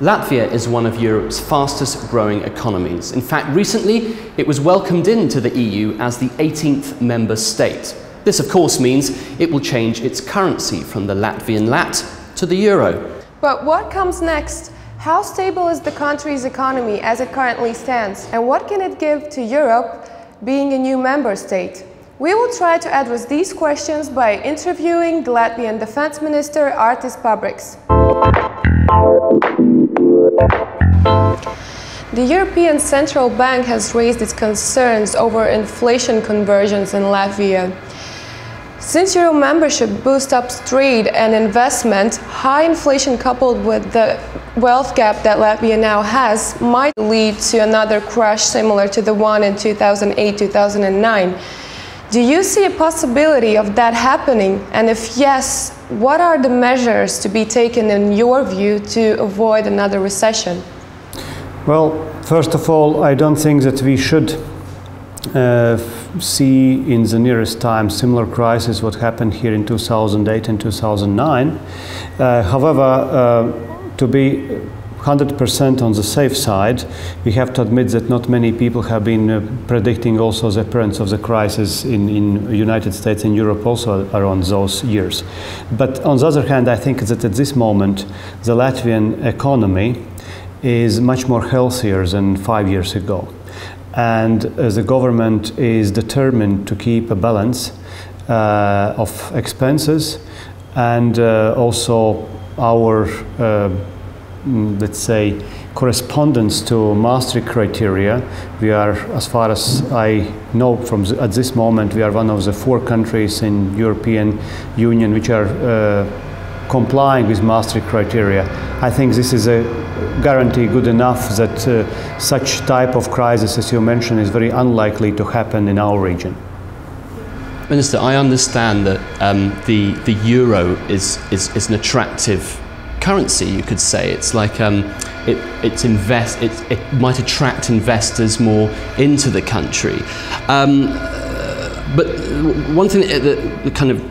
Latvia is one of Europe's fastest growing economies. In fact, recently it was welcomed into the EU as the 18th member state. This, of course, means it will change its currency from the Latvian lat to the euro. But what comes next? How stable is the country's economy as it currently stands? And what can it give to Europe being a new member state? We will try to address these questions by interviewing the Latvian Defence Minister Artis Pabriks. The European Central Bank has raised its concerns over inflation conversions in Latvia. Since Euro membership boosts up trade and investment, high inflation coupled with the wealth gap that Latvia now has might lead to another crash similar to the one in 2008-2009. Do you see a possibility of that happening? And if yes, what are the measures to be taken in your view to avoid another recession? Well, first of all, I don't think that we should see in the nearest time similar crisis what happened here in 2008 and 2009. However, to be 100% on the safe side, we have to admit that not many people have been predicting also the appearance of the crisis in United States and Europe also around those years. But on the other hand, I think that at this moment the Latvian economy is much more healthier than 5 years ago. And the government is determined to keep a balance of expenses and also our let's say, correspondence to Maastricht criteria. We are, as far as I know at this moment, we are one of the 4 countries in European Union which are complying with Maastricht criteria. I think this is a guarantee good enough that such type of crisis, as you mentioned, is very unlikely to happen in our region. Minister, I understand that the euro is an attractive currency, you could say. It's like it might attract investors more into the country. But one thing that kind of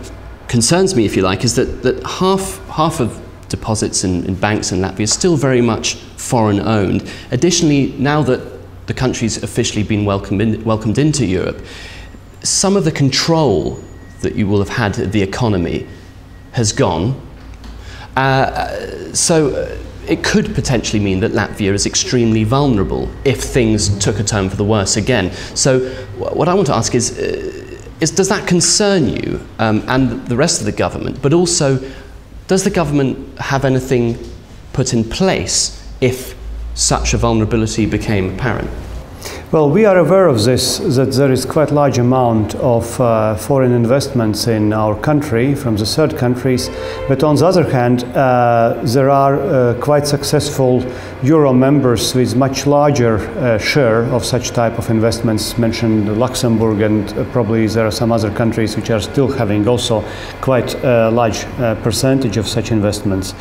concerns me, if you like, is that half of deposits in banks in Latvia is still very much foreign owned. Additionally, now that the country's officially been welcomed into Europe, some of the control that you will have had of the economy has gone. So it could potentially mean that Latvia is extremely vulnerable if things took a turn for the worse again. So what I want to ask is does that concern you and the rest of the government? But also, does the government have anything put in place if such a vulnerability became apparent? Well, we are aware of this, that there is quite a large amount of foreign investments in our country from the third countries, but on the other hand, there are quite successful Euro members with much larger share of such type of investments, mentioned Luxembourg, and probably there are some other countries which are still having also quite a large percentage of such investments.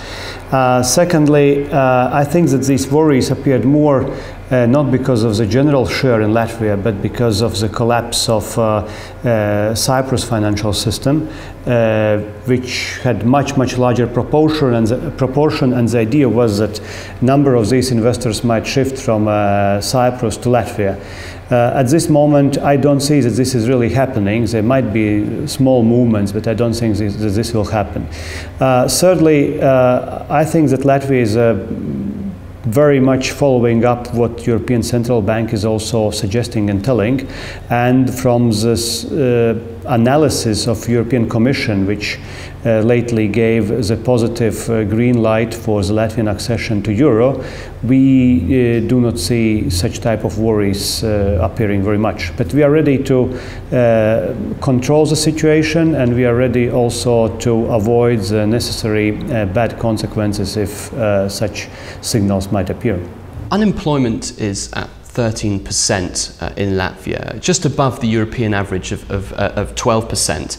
Secondly, I think that these worries appeared more not because of the general share in Latvia, but because of the collapse of Cyprus financial system, which had much larger proportion, and the idea was that number of these investors might shift from Cyprus to Latvia. At this moment, I don't see that this is really happening. There might be small movements, but I don't think that this will happen. Thirdly, I think that Latvia is very much following up what European Central Bank is also suggesting and telling, and from this analysis of European Commission, which lately gave the positive green light for the Latvian accession to Euro, we do not see such type of worries appearing very much. But we are ready to control the situation, and we are ready also to avoid the necessary bad consequences if such signals might appear. Unemployment is at 13% in Latvia, just above the European average of 12%.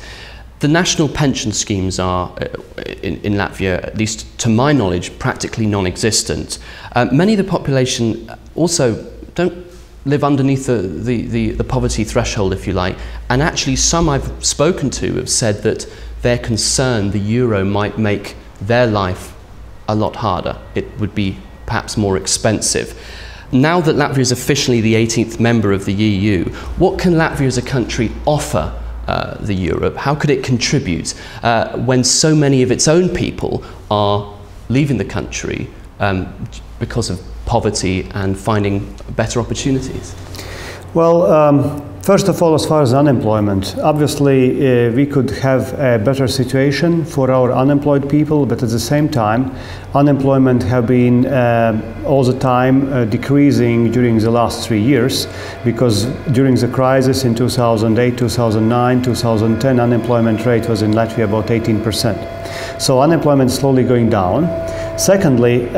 The national pension schemes are, in Latvia, at least to my knowledge, practically non-existent. Many of the population also live underneath the poverty threshold, if you like. And actually some I've spoken to have said that they're concerned the euro might make their life a lot harder. It would be perhaps more expensive. Now that Latvia is officially the 18th member of the EU, what can Latvia as a country offer the Europe? How could it contribute when so many of its own people are leaving the country because of poverty and finding better opportunities? Well, first of all, as far as unemployment, obviously we could have a better situation for our unemployed people, but at the same time, unemployment have been all the time decreasing during the last 3 years, because during the crisis in 2008, 2009, 2010, unemployment rate was in Latvia about 18%. So unemployment is slowly going down. Secondly,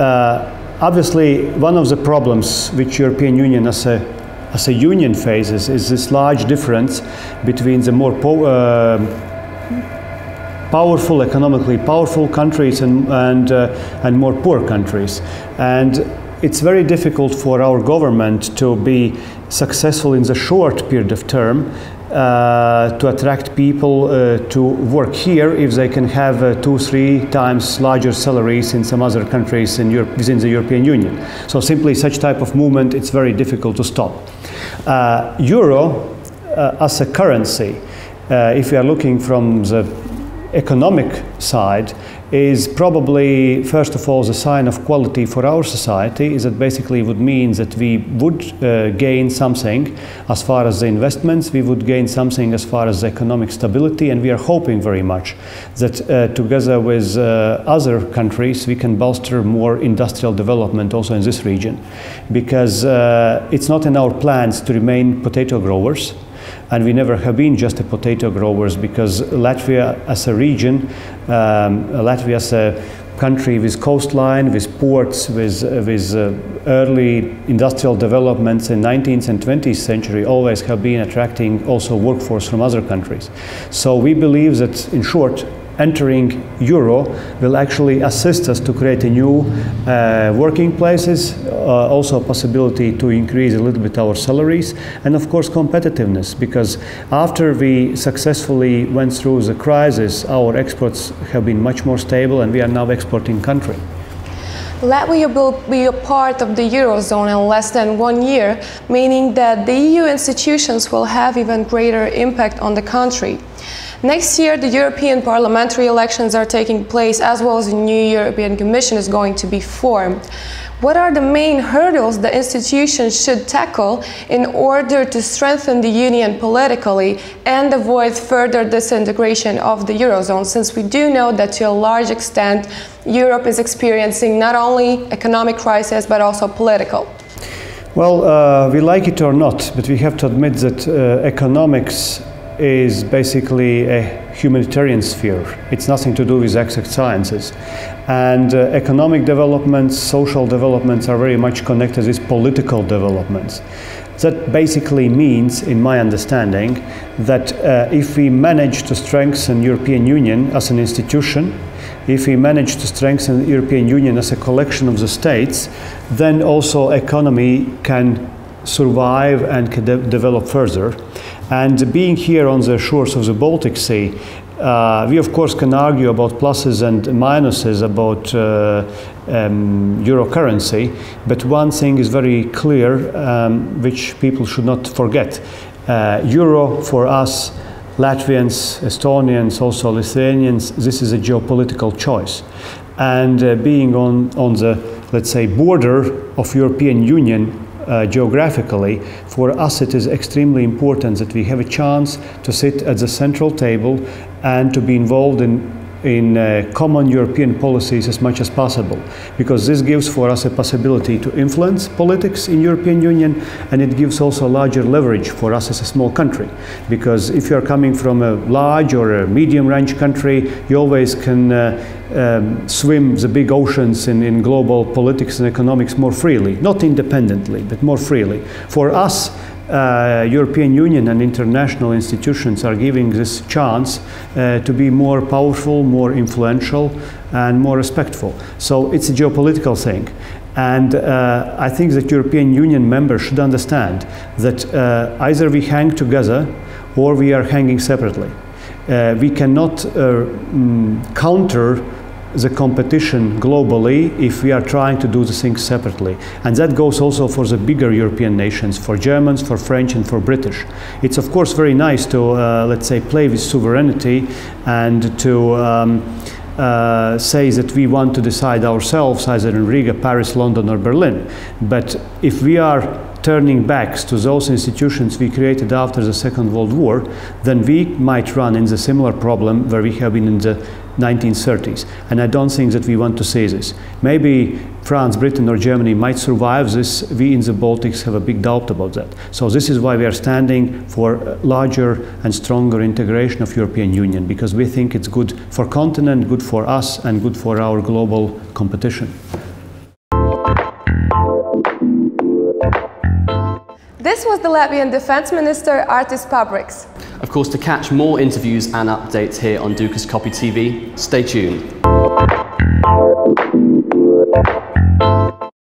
obviously one of the problems which European Union as a union faces is this large difference between the more powerful, economically powerful countries and more poor countries. And it's very difficult for our government to be successful in the short period of term to attract people to work here if they can have 2-3 times larger salaries in some other countries in Europe, within the European Union. So simply such type of movement, it's very difficult to stop. Euro as a currency, if we are looking from the economic side, is probably, first of all, the sign of quality for our society, is that basically would mean that we would gain something as far as the investments, we would gain something as far as the economic stability, and we are hoping very much that together with other countries we can bolster more industrial development also in this region, because it's not in our plans to remain potato growers. And we never have been just a potato growers, because Latvia as a region, Latvia as a country with coastline, with ports, with early industrial developments in 19th and 20th century always have been attracting also workforce from other countries. So we believe that, in short, entering Euro will actually assist us to create a new working places, also a possibility to increase a little bit our salaries, and of course competitiveness, because after we successfully went through the crisis, our exports have been much more stable and we are now exporting country. Latvia will be a part of the Eurozone in less than 1 year, meaning that the EU institutions will have even greater impact on the country. Next year, the European parliamentary elections are taking place, as well as a new European Commission is going to be formed. What are the main hurdles the institutions should tackle in order to strengthen the Union politically and avoid further disintegration of the Eurozone, since we do know that to a large extent Europe is experiencing not only economic crisis but also political? Well, we like it or not, but we have to admit that economics is basically a humanitarian sphere. It's nothing to do with exact sciences. And economic developments, social developments are very much connected with political developments. That basically means, in my understanding, that if we manage to strengthen European Union as an institution, if we manage to strengthen the European Union as a collection of the states, then also economy can survive and can develop further. And being here on the shores of the Baltic Sea, we of course can argue about pluses and minuses about euro currency, but one thing is very clear, which people should not forget. Euro for us, Latvians, Estonians, also Lithuanians, this is a geopolitical choice. And being on the, let's say, border of European Union, geographically, for us it is extremely important that we have a chance to sit at the central table and to be involved in common European policies as much as possible, because this gives for us a possibility to influence politics in European Union, and it gives also larger leverage for us as a small country, because if you are coming from a large or a medium range country, you always can swim the big oceans in global politics and economics more freely, not independently, but more freely. For us, European Union and international institutions are giving this chance to be more powerful, more influential, and more respectful. So it's a geopolitical thing. And I think that European Union members should understand that either we hang together or we are hanging separately. We cannot counter the competition globally if we are trying to do the things separately. And that goes also for the bigger European nations, for Germans, for French and for British. It's of course very nice to, let's say, play with sovereignty and to say that we want to decide ourselves either in Riga, Paris, London or Berlin. But if we are turning backs to those institutions we created after the Second World War, then we might run into the similar problem where we have been in the 1930s. And I don't think that we want to see this. Maybe France, Britain or Germany might survive this. We in the Baltics have a big doubt about that. So this is why we are standing for larger and stronger integration of European Union, because we think it's good for continent, good for us and good for our global competition. This was the Latvian Defence Minister Artis Pabriks. Of course, to catch more interviews and updates here on Dukascopy TV, stay tuned.